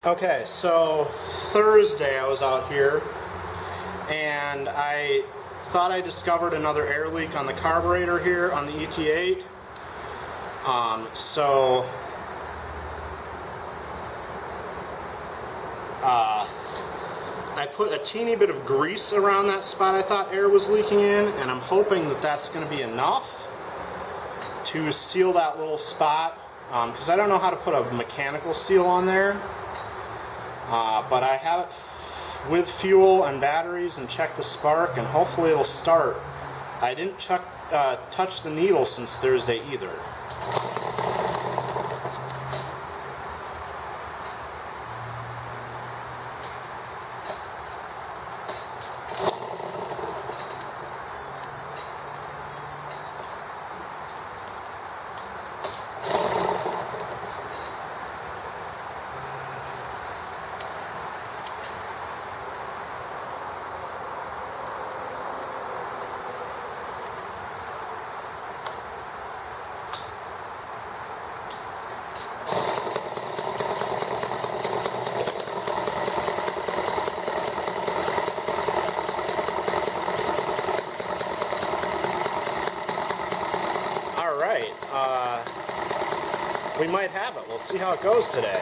Okay, so Thursday I was out here and I thought I discovered another air leak on the carburetor here on the ET8. I put a teeny bit of grease around that spot I thought air was leaking in, and I'm hoping that that's going to be enough to seal that little spot, because I don't know how to put a mechanical seal on there. But I have it with fuel and batteries and check the spark, and hopefully it'll start. I didn't touch the needle since Thursday either. Alright, we might have it. We'll see how it goes today.